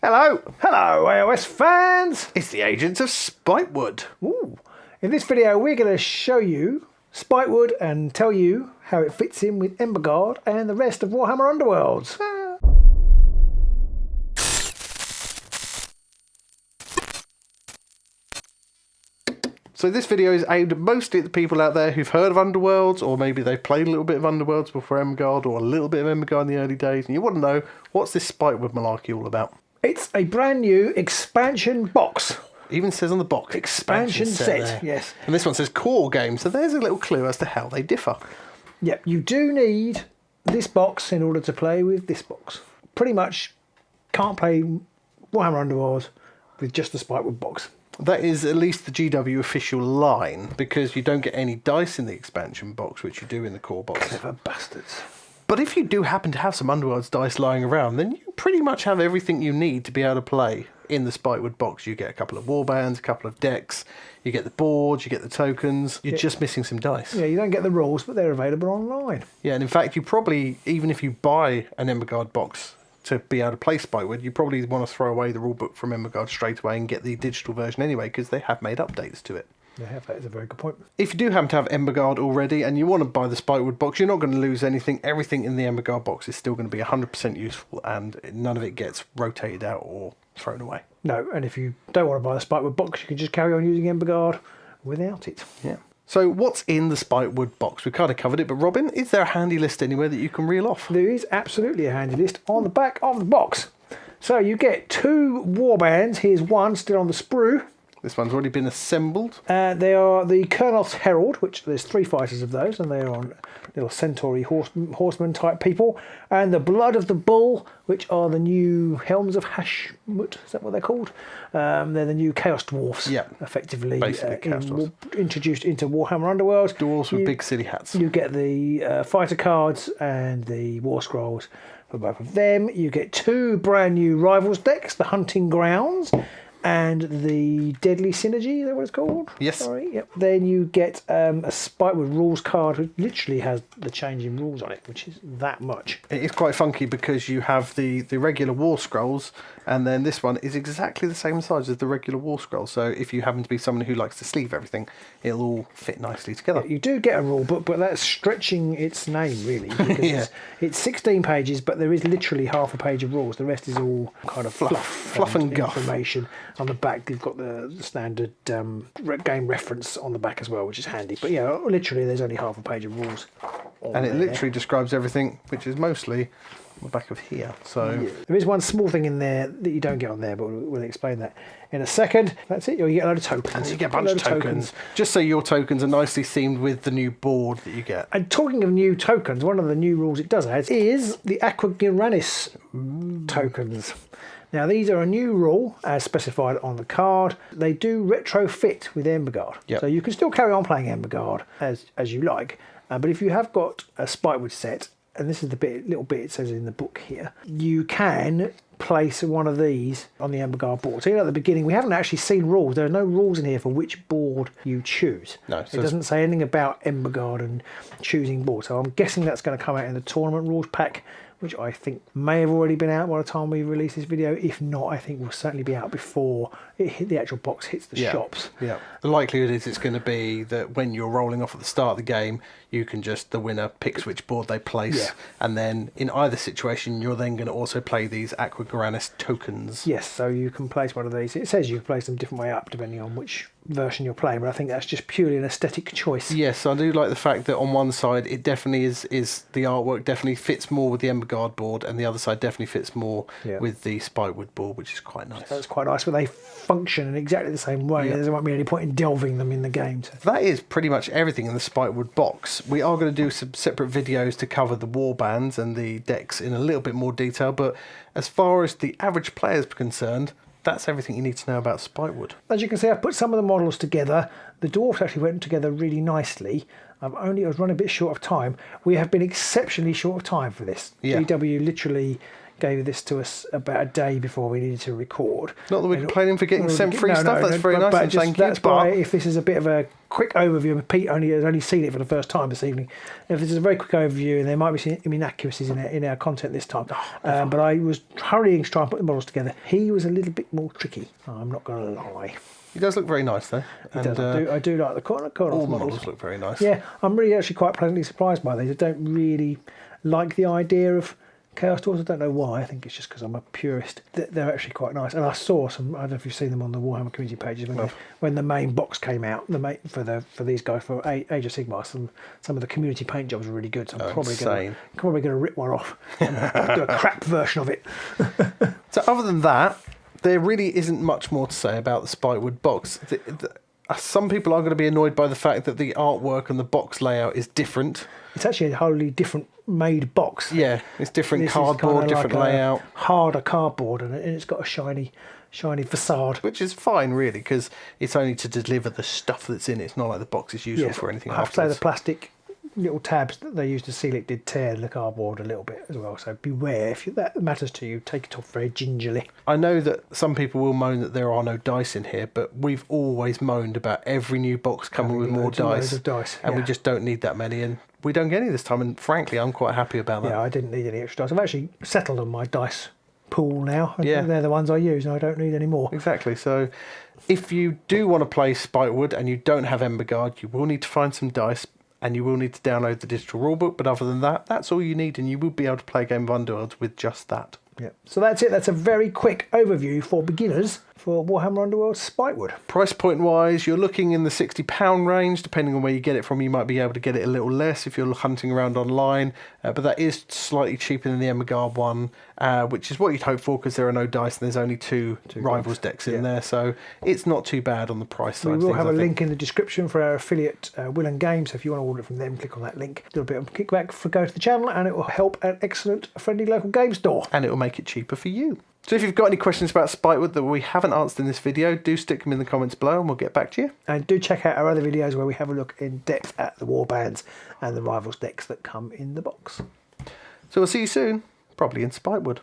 Hello! Hello, AOS fans! It's the Agents of Spitewood. Ooh. In this video, we're going to show you Spitewood and tell you how it fits in with Emberguard and the rest of Warhammer Underworlds. So this video is aimed mostly at the people out there who've heard of Underworlds, or maybe they've played a little bit of Underworlds before Emberguard, or a little bit of Emberguard in the early days, and you want to know, what's this Spitewood malarkey all about? It's a brand new expansion box. Even says on the box, Expansion set, yes. And this one says core game, so there's a little clue as to how they differ. Yep, you do need this box in order to play with this box. Pretty much can't play Warhammer Underworlds with just the Spitewood box. That is at least the GW official line, because you don't get any dice in the expansion box, which you do in the core box. Clever bastards. But if you do happen to have some Underworlds dice lying around, then you pretty much have everything you need to be able to play in the Spitewood box. You get a couple of warbands, a couple of decks, you get the boards, you get the tokens. You're just missing some dice. Yeah, you don't get the rules, but they're available online. Yeah, and in fact, you probably, even if you buy an Emberguard box to be able to play Spitewood, you probably want to throw away the rulebook from Emberguard straight away and get the digital version anyway, because they have made updates to it. They have, that is a very good point. If you do happen to have Emberguard already and you want to buy the Spitewood box, you're not going to lose anything. Everything in the Emberguard box is still going to be 100% useful, and none of it gets rotated out or thrown away. No, and if you don't want to buy the Spitewood box, you can just carry on using Emberguard without it. Yeah. So what's in the Spitewood box? We kind of covered it, but Robin, is there a handy list anywhere that you can reel off? There is absolutely a handy list on the back of the box. So you get 2 warbands. Here's one still on the sprue. This one's already been assembled. They are the Colonel's Herald, which there's 3 fighters of those, and they're on little centauri horseman type people. And the Blood of the Bull, which are the new Helms of Hashmut. Is that what they're called? They're the new Chaos Dwarfs, effectively introduced into Warhammer Underworld. Dwarves with big silly hats. You get the fighter cards and the war scrolls for both of them. You get 2 brand new Rivals decks, the Hunting Grounds and the Deadly Synergy, is that what it's called? Yes. Sorry, yep. Then you get a Spitewood rules card, which literally has the changing rules on it, which is that much. It is quite funky because you have the regular war scrolls, and then this one is exactly the same size as the regular war scroll. So if you happen to be someone who likes to sleeve everything, it'll all fit nicely together. Yeah, you do get a rule book, but that's stretching its name, really. Because it's 16 pages, but there is literally half a page of rules. The rest is all kind of fluff and guff information. On the back, you've got the standard game reference on the back as well, which is handy. But yeah, literally, there's only half a page of rules. And it literally describes everything, which is mostly on the back of here. So yeah. There is one small thing in there that you don't get on there, but we'll explain that in a second. That's it. You get a load of tokens. And you get a bunch of tokens. Just so your tokens are nicely themed with the new board that you get. And talking of new tokens, one of the new rules it does add is the Aqua Giranis tokens. Now, these are a new rule, as specified on the card. They do retrofit with Emberguard. Yep. So you can still carry on playing Emberguard as you like. But if you have got a Spitewood set, and this is the little bit it says in the book here, you can place one of these on the Emberguard board. So at the beginning, we haven't actually seen rules. There are no rules in here for which board you choose. No, so it doesn't say anything about Emberguard and choosing board. So I'm guessing that's going to come out in the tournament rules pack, which I think may have already been out by the time we release this video. If not, I think will certainly be out before the actual box hits the shops. Yeah. The likelihood is it's going to be that when you're rolling off at the start of the game, you can the winner picks which board they place. Yeah. And then in either situation, you're then going to also play these Aqua Giranis tokens. Yes, so you can place one of these. It says you can place them different way up depending on which version you're playing, but I think that's just purely an aesthetic choice. Yes, I do like the fact that on one side it definitely is the artwork definitely fits more with the Emberguard board, and the other side definitely fits more with the Spitewood board, which is quite nice. That's quite nice, but they function in exactly the same way. There won't be any point in delving them in the game. That is pretty much everything in the Spitewood box. We are going to do some separate videos to cover the warbands and the decks in a little bit more detail, but as far as the average player is concerned, that's everything you need to know about Spitewood. As you can see, I've put some of the models together. The dwarfs actually went together really nicely. I was running a bit short of time. We have been exceptionally short of time for this. GW literally gave this to us about a day before we needed to record. Not that we're complaining for getting sent free stuff. That's very nice. And thank you. That's why, if this is a bit of a quick overview, Pete has only seen it for the first time this evening. If this is a very quick overview, and there might be some inaccuracies in our content this time, but I was hurrying to try and put the models together. He was a little bit more tricky. I'm not going to lie. He does look very nice, though. I do like the corner all models. models look very nice. Yeah, I'm really actually quite pleasantly surprised by these. I don't really like the idea of Chaos Dwarves. I don't know why. I think it's just because I'm a purist. They're actually quite nice. And I saw some, I don't know if you've seen them on the Warhammer community pages, when the main box came out, for these guys, for Age of Sigmar, some of the community paint jobs were really good. So I'm probably going to rip one off and do a crap version of it. So other than that, there really isn't much more to say about the Spitewood box. Some people are going to be annoyed by the fact that the artwork and the box layout is different. It's actually a wholly different made box. Yeah, it's different cardboard, different layout. Harder cardboard, and it's got a shiny facade. Which is fine, really, because it's only to deliver the stuff that's in it. It's not like the box is useful for anything I have to say afterwards. the plastic little tabs that they used to seal it did tear the cardboard a little bit as well, so beware. If that matters to you, take it off very gingerly. I know that some people will moan that there are no dice in here, but we've always moaned about every new box coming with more dice, and we just don't need that many, and we don't get any this time, and frankly I'm quite happy about that. Yeah, I didn't need any extra dice. I've actually settled on my dice pool now, and Yeah. they're the ones I use, and I don't need any more. Exactly. So if you do want to play Spitewood and you don't have Emberguard, you will need to find some dice, and you will need to download the digital rulebook, but other than that, that's all you need, and you will be able to play a game of Underworlds with just that. Yeah. So that's it. That's a very quick overview for beginners for Warhammer Underworlds Spitewood. Price point wise, you're looking in the £60 range. Depending on where you get it from, you might be able to get it a little less if you're hunting around online, but that is slightly cheaper than the Emberguard one, which is what you'd hope for, because there are no dice and there's only two Rivals decks in there, so it's not too bad on the price side. We will have a link in the description for our affiliate Will and Games, so if you want to order it from them, click on that link. Do a bit of kickback for go to the channel, and it will help an excellent friendly local game store, and it will make it cheaper for you. So if you've got any questions about Spitewood that we haven't answered in this video, do stick them in the comments below and we'll get back to you. And do check out our other videos where we have a look in depth at the warbands and the Rivals decks that come in the box. So we'll see you soon, probably in Spitewood.